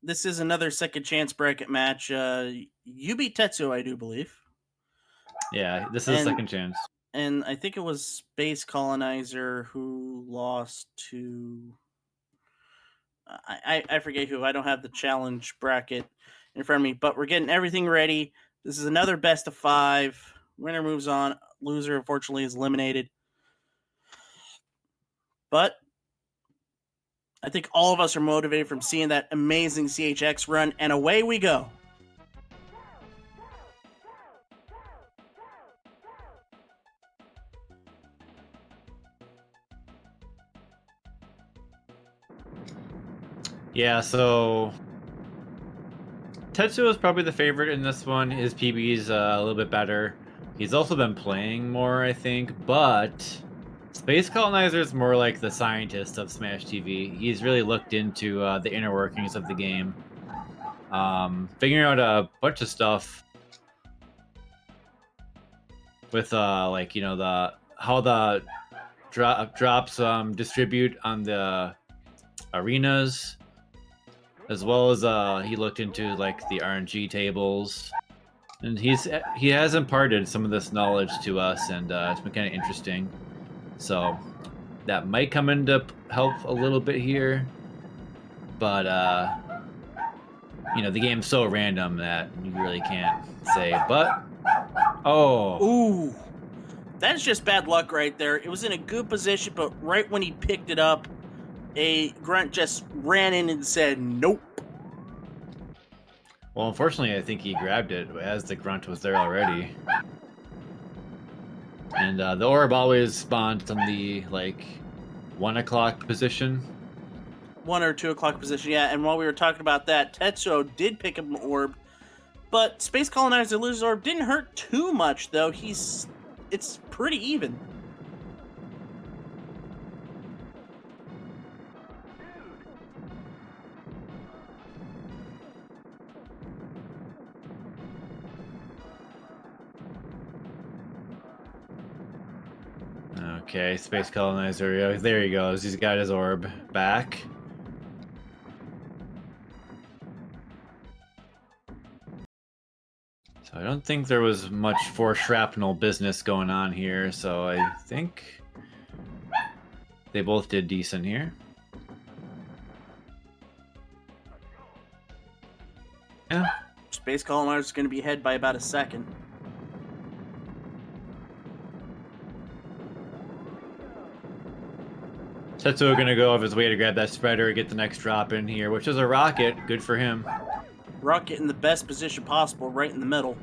this is another second chance bracket match. You beat Tetsuo, I do believe, Yeah, this is a and second chance. I think it was Space Colonizer who lost to I forget who. I don't have the challenge bracket in front of me, but we're getting everything ready. This is another best of 5. Winner moves on. Loser, unfortunately, is eliminated. But I think all of us are motivated from seeing that amazing CHX run, and away we go. Yeah, so Tetsuo is probably the favorite in this one. His PB is a little bit better. He's also been playing more, I think, but Space Colonizer is more like the scientist of Smash TV. He's really looked into the inner workings of the game, figuring out a bunch of stuff with like the how the drops distribute on the arenas, as well as he looked into like the RNG tables, and he has imparted some of this knowledge to us, and it's been kind of interesting. So that might come into help a little bit here, but the game's so random that you really can't say. But Ooh, that's just bad luck right there. It was in a good position, but right when he picked it up, a grunt just ran in and said, "Nope." well, unfortunately, I think he grabbed it as the grunt was there already. And the orb always spawned on the 1 o'clock position. 1 or 2 o'clock position, yeah. And while we were talking about that, Tetsuo did pick up an orb, but Space Colonizer Loser's orb didn't hurt too much, though. It's pretty even. Okay, Space Colonizer. There he goes. He's got his orb back. So I don't think there was much for shrapnel business going on here. So I think they both did decent here. Yeah. Space Colonizer is going to be ahead by about a second. Tetsuo gonna go of his way to grab that spreader, get the next drop in here, which is a rocket. Good for him. Rocket in the best position possible, right in the middle.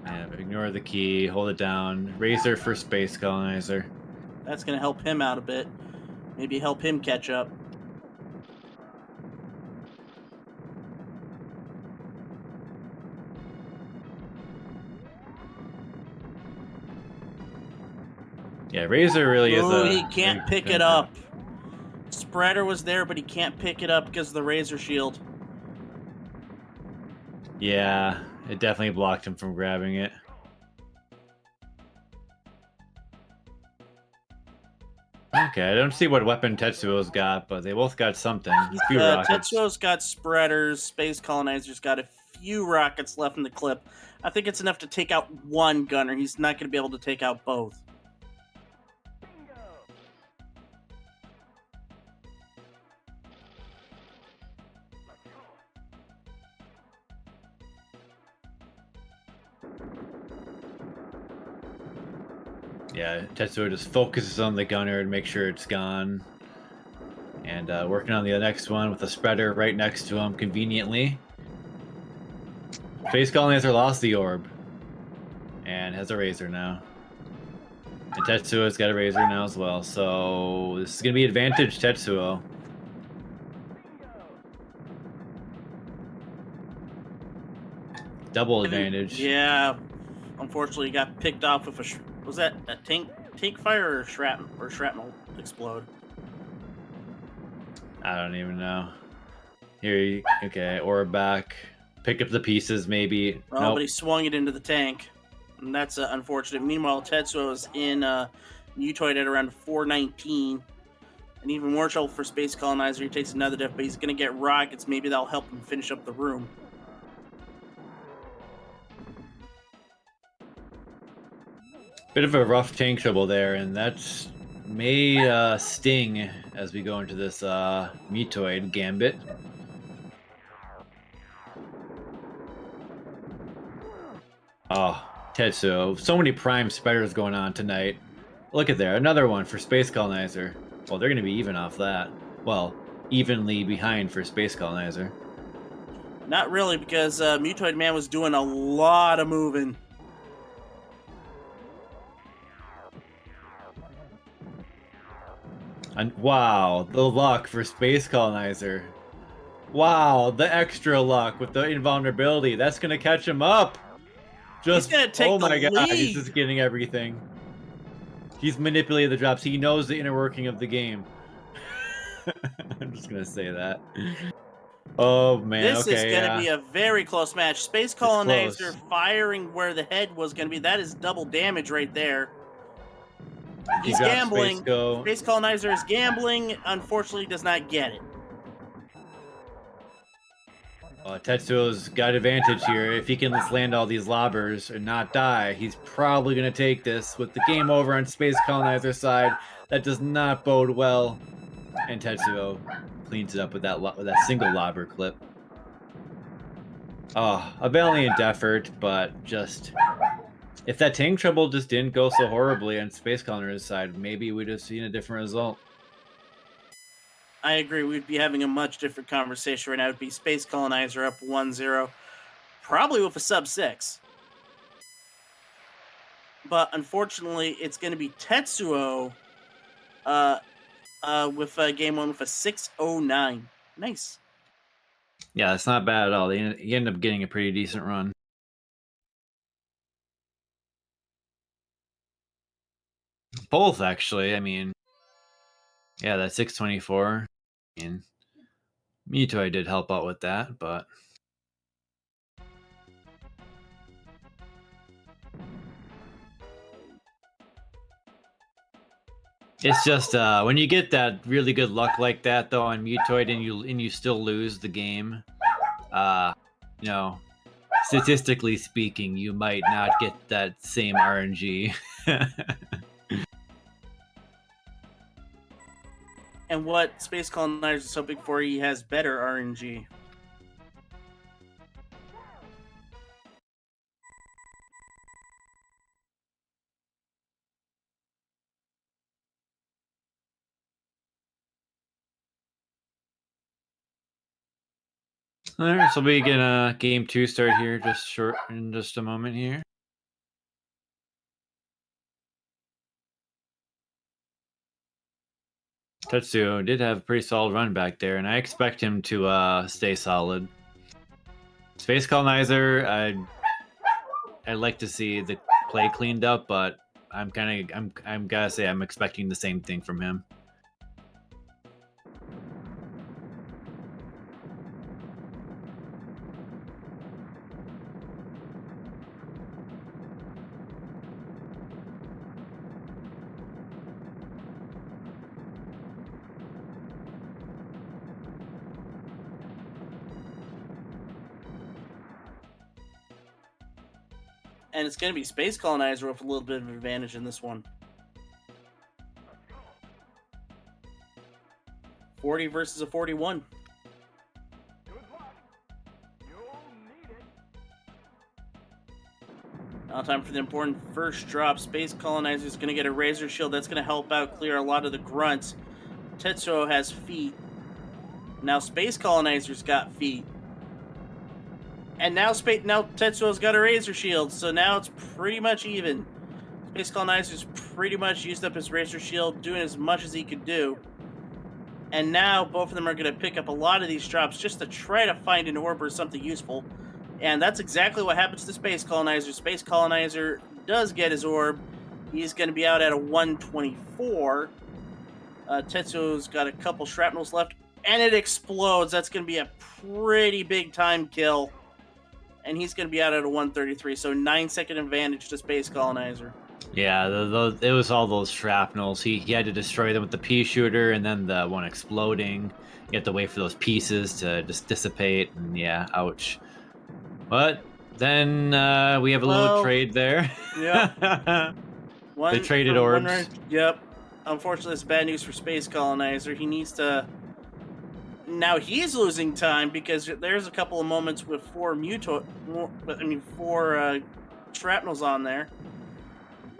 Yeah, ignore the key, hold it down. Razor for Space Colonizer. That's going to help him out a bit. Maybe help him catch up. Yeah, Razor really is Oh, he can't pick it up. Spreader was there, but he can't pick it up because of the Razor shield. Yeah, it definitely blocked him from grabbing it. Okay, I don't see what weapon Tetsuo's got, but they both got something. Tetsuo's got spreaders. Space Colonizer's got a few rockets left in the clip. I think it's enough to take out one gunner. He's not going to be able to take out both. Yeah, Tetsuo just focuses on the gunner and make sure it's gone. And working on the next one with a spreader right next to him, conveniently. Space Colonizer lost the orb. And has a Razor now. And Tetsuo's got a Razor now as well. So this is going to be advantage Tetsuo. Double advantage. Yeah. Unfortunately, he got picked off with a... Was that a tank fire or shrapnel explode? I don't even know. Okay, orb back. Pick up the pieces, maybe. Oh, nope. But he swung it into the tank. And that's unfortunate. Meanwhile, Tetsuo is in Mutoid at around 419. And even more trouble for Space Colonizer. He takes another death, but he's going to get rockets. Maybe that'll help him finish up the room. Bit of a rough tank trouble there, and that's may sting as we go into this Mutoid Gambit. Oh, Tetsuoooo. So many prime spiders going on tonight. Look at there, another one for Space Colonizer. Well, they're going to be even off that. Well, evenly behind for Space Colonizer. Not really, because Mutoid Man was doing a lot of moving. And wow, the luck for Space Colonizer. Wow, the extra luck with the invulnerability. That's going to catch him up. Just, he's gonna take oh my the god, lead. he's just getting everything. He's manipulated the drops. He knows the inner working of the game. I'm just going to say that. Oh man, This okay, is going to be a very close match. Space Colonizer close. firing where the head was going to be. That is double damage right there. He's got gambling. Space Colonizer is gambling. Unfortunately, does not get it. Tetsuo's got advantage here. If he can just land all these lobbers and not die, he's probably going to take this with the game over on Space Colonizer's side. That does not bode well. And Tetsuoooo cleans it up with that single lobber clip. Oh, a valiant effort, but just... If that tank trouble just didn't go so horribly on Space Colonizer's side, maybe we'd have seen a different result. I agree. We'd be having a much different conversation right now. It would be Space Colonizer up 1-0, probably with a sub-6. But unfortunately, it's going to be Tetsuoooo with game 1 with a 6-0-9. Nice. Yeah, that's not bad at all. He ended up getting a pretty decent run. Both, actually. I mean, yeah, that 624. I mean, Mutoid did help out with that, but... It's just when you get that really good luck like that, though, on Mutoid, and you still lose the game, you know, statistically speaking, you might not get that same RNG. And what Space Colonizer is hoping for, he has better RNG. All right, so we get a game 2 start here, in just a moment here. Tetsuoooo did have a pretty solid run back there, and I expect him to stay solid. Space Colonizer, I'd like to see the play cleaned up, but I'm gotta say I'm expecting the same thing from him. And it's going to be Space Colonizer with a little bit of advantage in this one. 40 versus a 41. Now time for the important first drop. Space Colonizer is going to get a Razor Shield. That's going to help out clear a lot of the grunts. Tetsuoooo has feet. Now Space Colonizer's got feet. And now Tetsuoo's got a Razor Shield, so now it's pretty much even. Space Colonizer's pretty much used up his Razor Shield, doing as much as he could do. And now both of them are going to pick up a lot of these drops just to try to find an orb or something useful. And that's exactly what happens to Space Colonizer. Space Colonizer does get his orb. He's going to be out at a 124. Tetsuoo's got a couple shrapnels left, and it explodes. That's going to be a pretty big time kill. And he's going to be out at a 133, so 9-second advantage to Space Colonizer. Yeah, it was all those shrapnels. He had to destroy them with the pea shooter, and then the one exploding. You have to wait for those pieces to just dissipate, and yeah, ouch. But then we have a little Well, trade there. yep. They One traded for one orbs. round. Yep. Unfortunately, it's bad news for Space Colonizer. He needs to. Now he's losing time because there's a couple of moments with four shrapnels on there.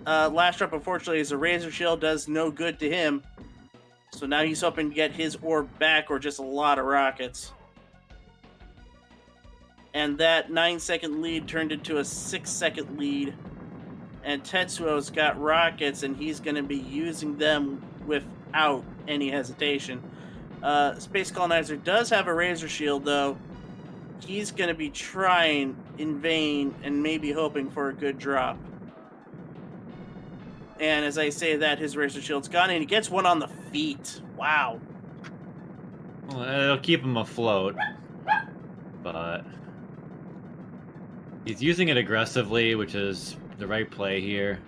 Last drop, unfortunately, is a razor shield, does no good to him. So now he's hoping to get his orb back or just a lot of rockets. And that 9-second lead turned into a 6-second lead. And Tetsuo's got rockets, and he's going to be using them without any hesitation. Space Colonizer does have a razor shield, though. He's going to be trying in vain and maybe hoping for a good drop. And as I say that, his razor shield's gone, and he gets one on the feet. Wow. Well, it'll keep him afloat, but he's using it aggressively, which is the right play here.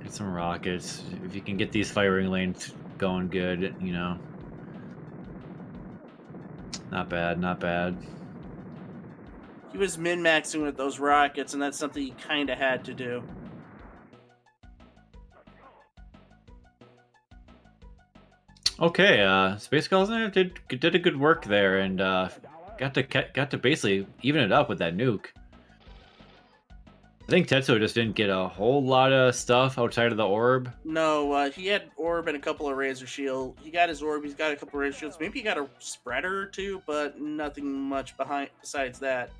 Get some rockets. If you can get these firing lanes going good, you know. Not bad, not bad. He was min-maxing with those rockets, and that's something he kind of had to do. Okay, Space Colonizer did a good work there, and got to basically even it up with that nuke. I think Tetsuo just didn't get a whole lot of stuff outside of the orb. No, he had orb and a couple of razor shield. He got his orb. He's got a couple of razor shields. Maybe he got a spreader or two, but nothing much besides that.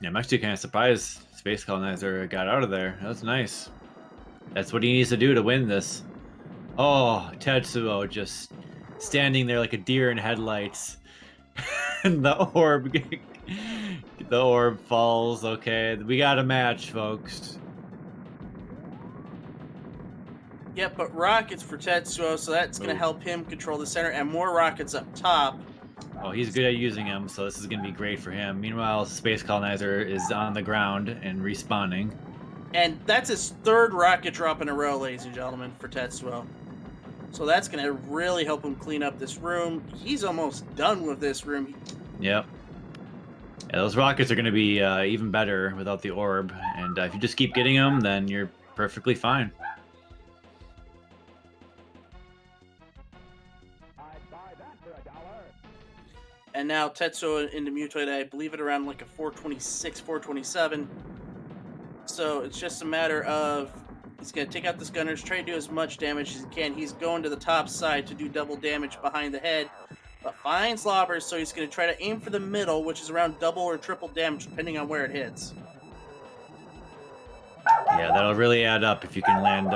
Yeah, I'm actually kind of surprised Space Colonizer got out of there. That's nice. That's what he needs to do to win this. Oh, Tetsuo just standing there like a deer in headlights. And the orb falls. Okay, we got a match, folks. Yep, but rockets for Tetsuo, so that's going to help him control the center, and more rockets up top. Oh, he's good at using them, so this is going to be great for him. Meanwhile, Space Colonizer is on the ground and respawning. And that's his third rocket drop in a row, ladies and gentlemen, for Tetsuo. So that's going to really help him clean up this room. He's almost done with this room. Yep. Yeah, those rockets are going to be even better without the orb. And if you just keep getting them, then you're perfectly fine. And now Tetsuo into Mutoid, I believe it around like a 426, 427. So it's just a matter of he's going to take out this gunners, try to do as much damage as he can. He's going to the top side to do double damage behind the head, but finds lobbers, so he's going to try to aim for the middle, which is around double or triple damage depending on where it hits. Yeah, that'll really add up if you can land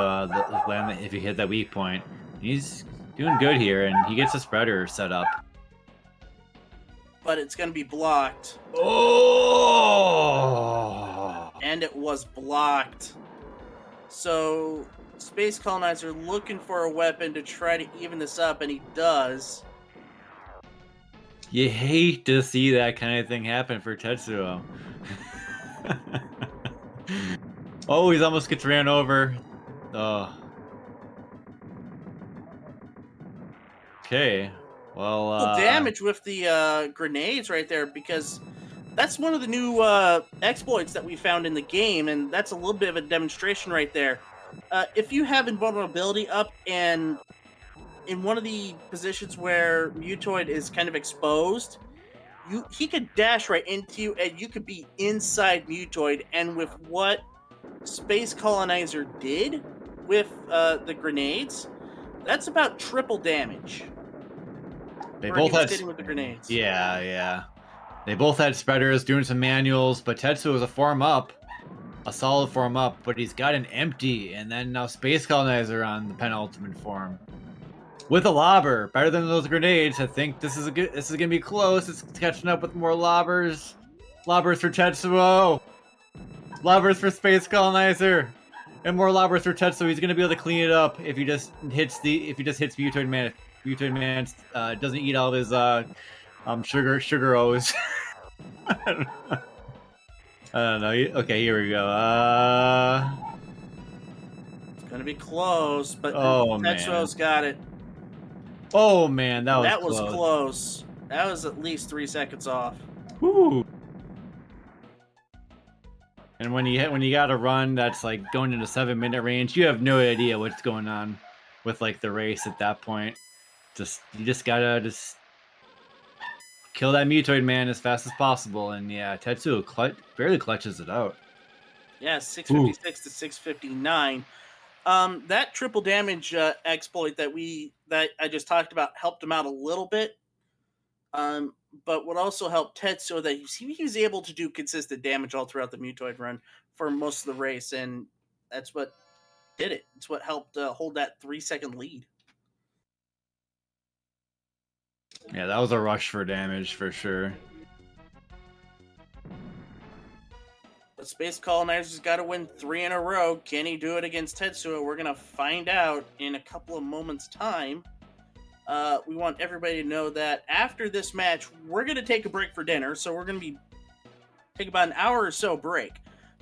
if you hit that weak point. He's doing good here, and he gets a spreader set up. But it's going to be blocked. Oh! And it was blocked. So Space Colonizer looking for a weapon to try to even this up, and he does. You hate to see that kind of thing happen for Tetsuo. Oh, he almost gets ran over. Oh. Okay. Well, damage with the grenades right there, because that's one of the new exploits that we found in the game, and that's a little bit of a demonstration right there. If you have invulnerability up and in one of the positions where Mutoid is kind of exposed, he could dash right into you, and you could be inside Mutoid. And with what Space Colonizer did with the grenades, that's about triple damage. They both had with the grenades. Yeah. They both had spreaders doing some manuals, but Tetsuo was a solid form up, but he's got an empty, and then now Space Colonizer on the penultimate form. With a lobber, better than those grenades. I think this is gonna be close. It's catching up with more lobbers. Lobbers for Tetsuo. Lobbers for Space Colonizer. And more lobbers for Tetsuo. He's gonna be able to clean it up if he just hits Mutoid Man. Mutoid Man doesn't eat all of his sugar O's. I don't know. Okay, here we go. It's gonna be close, but Oh man. Tetsuo's got it. Oh man, that was That was close. close. That was at least 3 seconds off. Woo. And when you got a run that's like going into 7-minute range, you have no idea what's going on with like the race at that point. You just gotta kill that Mutoid man as fast as possible. And yeah, Tetsuo barely clutches it out. Yeah, 656 to 659. That triple damage exploit that I just talked about helped him out a little bit. But what also helped Tetsuo that he was able to do consistent damage all throughout the Mutoid run for most of the race, and that's what did it. It's what helped hold that 3-second lead. Yeah, that was a rush for damage for sure. But SpaceColonizer's got to win 3 in a row. Can he do it against Tetsuo? We're gonna find out in a couple of moments' time. We want everybody to know that after this match, we're gonna take a break for dinner. So we're gonna take about an hour or so break.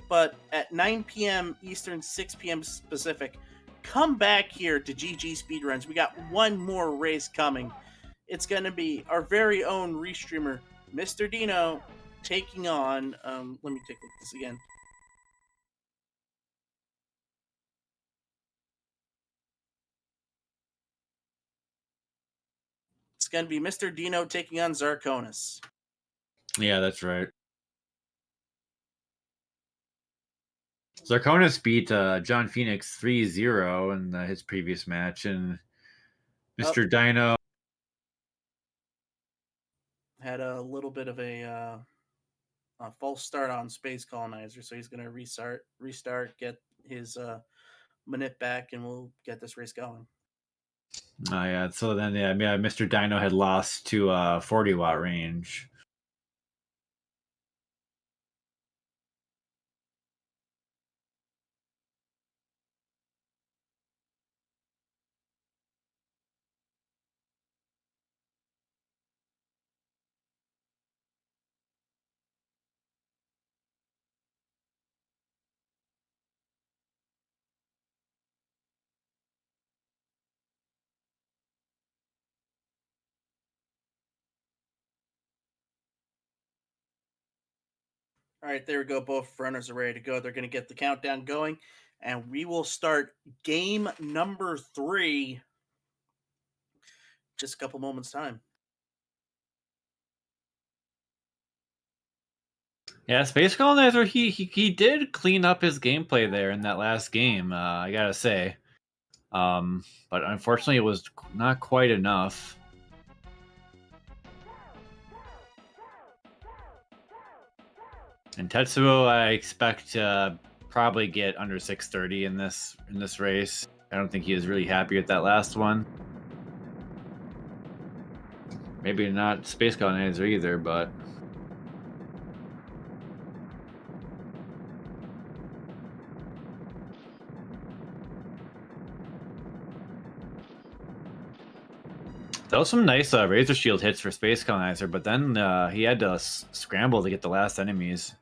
But at 9 p.m. Eastern, 6 p.m. Pacific, come back here to GG Speedruns. We got one more race coming. It's going to be our very own restreamer, Mr. Dino, taking on... let me take a look at this again. It's going to be Mr. Dino taking on Zarkonis. Yeah, that's right. Zarkonis beat John Phoenix 3-0 in his previous match, and Mr. Dino had a little bit of a false start on SpaceColonizer, so he's going to restart, get his minute back, and we'll get this race going. Oh yeah, so then yeah, Mr. Dino had lost to 40-watt range. All right, there we go. Both runners are ready to go. They're going to get the countdown going, and we will start game number 3 just a couple moments' time. Yeah, SpaceColonizer, he did clean up his gameplay there in that last game, I gotta say. But unfortunately, it was not quite enough. And Tetsuo, I expect to probably get under 630 in this race. I don't think he was really happy with that last one. Maybe not SpaceColonizer either, but... That was some nice Razor Shield hits for SpaceColonizer, but then he had to scramble to get the last enemies.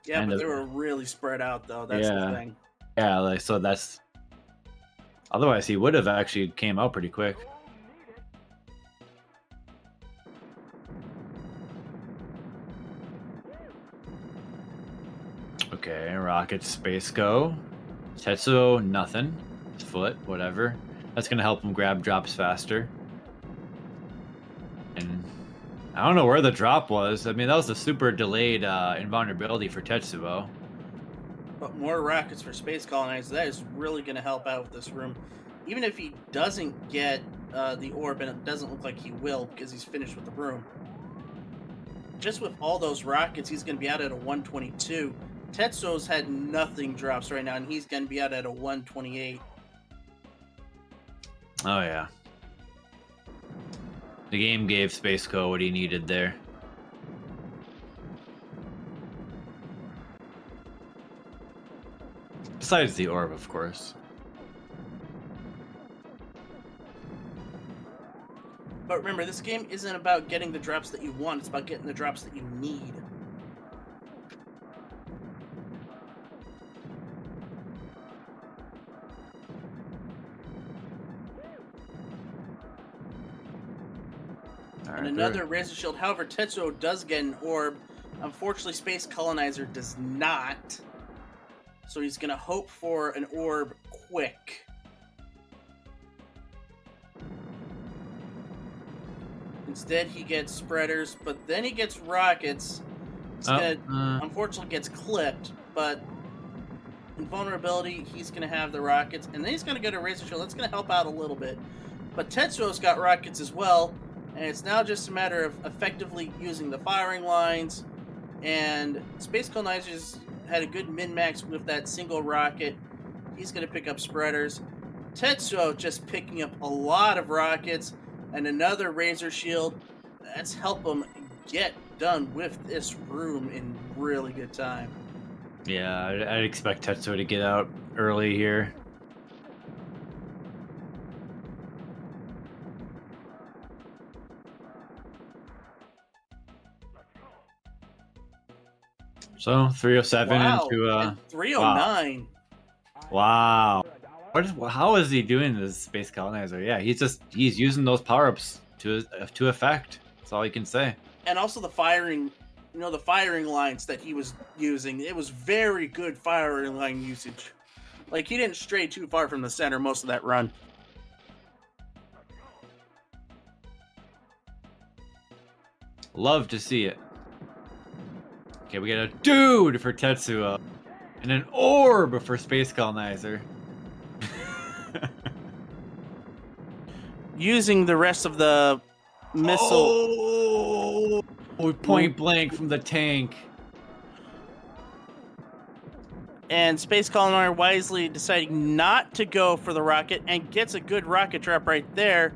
Yeah, but they were really spread out, though. That's the thing. Yeah, like, so that's... Otherwise, he would have actually came out pretty quick. Okay, Rocket Space Go. Tetsuo, nothing. His foot, whatever. That's going to help him grab drops faster. And I don't know where the drop was. I mean, that was a super delayed invulnerability for Tetsuo. But more rockets for SpaceColonizer. That is really going to help out with this room. Even if he doesn't get the orb, and it doesn't look like he will because he's finished with the room. Just with all those rockets, he's going to be out at a 122. Tetsuo's had nothing drops right now, and he's going to be out at a 128. Oh, yeah. The game gave SpaceCo what he needed there. Besides the orb, of course. But remember, this game isn't about getting the drops that you want, it's about getting the drops that you need. And another Razor Shield. However, Tetsuo does get an orb. Unfortunately, SpaceColonizer does not. So he's going to hope for an orb quick. Instead, he gets spreaders, but then he gets rockets. Unfortunately, gets clipped, but invulnerability, he's going to have the rockets, and then he's going to get a Razor Shield. That's going to help out a little bit. But Tetsuo's got rockets as well, and it's now just a matter of effectively using the firing lines, and SpaceColonizer's had a good min-max with that single rocket. He's going to pick up spreaders. Tetsuo just picking up a lot of rockets, and another Razor Shield. That's help him get done with this room in really good time. Yeah, I'd expect Tetsuo to get out early here. So 307 into 309. Wow. How is he doing this SpaceColonizer? Yeah, he's using those power-ups to effect. That's all you can say. And also the firing, the firing lines that he was using. It was very good firing line usage. Like, he didn't stray too far from the center most of that run. Love to see it. Okay, we got a dude for Tetsuo. And an orb for SpaceColonizer. Using the rest of the missile. Oh, point blank from the tank. And SpaceColonizer wisely deciding not to go for the rocket and gets a good rocket drop right there.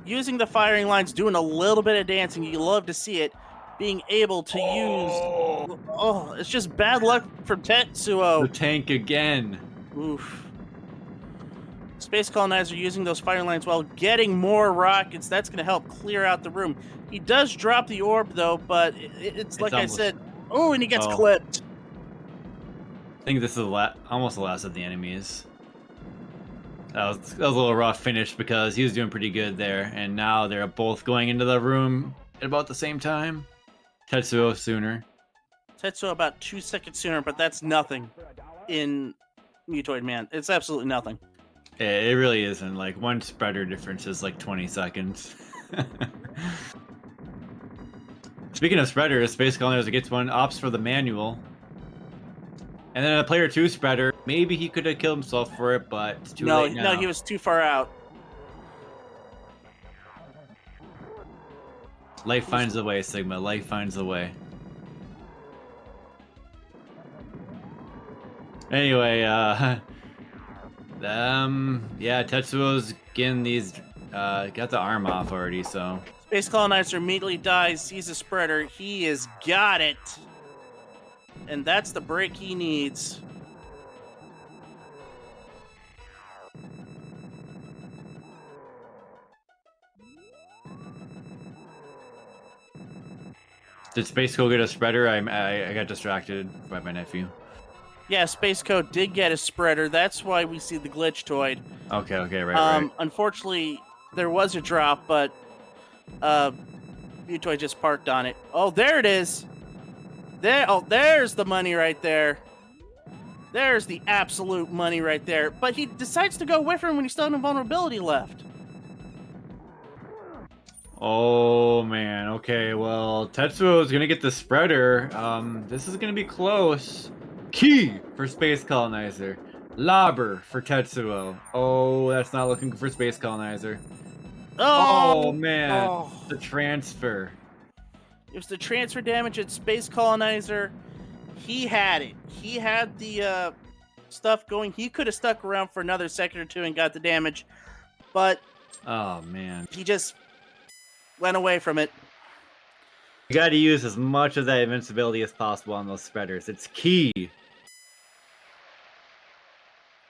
Using the firing lines, doing a little bit of dancing. You love to see it. Being able to use... Oh, it's just bad luck from Tetsuo. The tank again. Oof. SpaceColonizer using those fire lines while getting more rockets. That's going to help clear out the room. He does drop the orb, though, but it's like I said... Oh, and he gets clipped. I think this is almost the last of the enemies. That was a little rough finish because he was doing pretty good there, and now they're both going into the room at about the same time. Tetsuo sooner. Tetsuo about 2 seconds sooner, but that's nothing in Mutoid Man. It's absolutely nothing. It really isn't. Like, one spreader difference is like 20 seconds. Speaking of spreaders, SpaceColonizer gets one, opts for the manual. And then a player 2 spreader. Maybe he could have killed himself for it, but it's too late now. No, he was too far out. Life finds a way, Sigma. Life finds a way. Anyway, yeah, Tetsuo's getting these, got the arm off already, so. SpaceColonizer immediately dies, sees a spreader. He has got it. And that's the break he needs. Did SpaceCo get a spreader? I got distracted by my nephew. Yeah, SpaceCo did get a spreader. That's why we see the glitch toid. Okay, right. Unfortunately, there was a drop, but Mutoid just parked on it. Oh, there it is. There's the money right there. There's the absolute money right there. But he decides to go with him when he still had invulnerability left. Oh, man. Okay, well, Tetsuo is going to get the spreader. This is going to be close. Key for SpaceColonizer. Lobber for Tetsuo. Oh, that's not looking good for SpaceColonizer. Oh, man. Oh. The transfer. It was the transfer damage at SpaceColonizer. He had it. He had the stuff going. He could have stuck around for another second or two and got the damage. But... Oh, man. He just... went away from it. You got to use as much of that invincibility as possible on those spreaders. It's key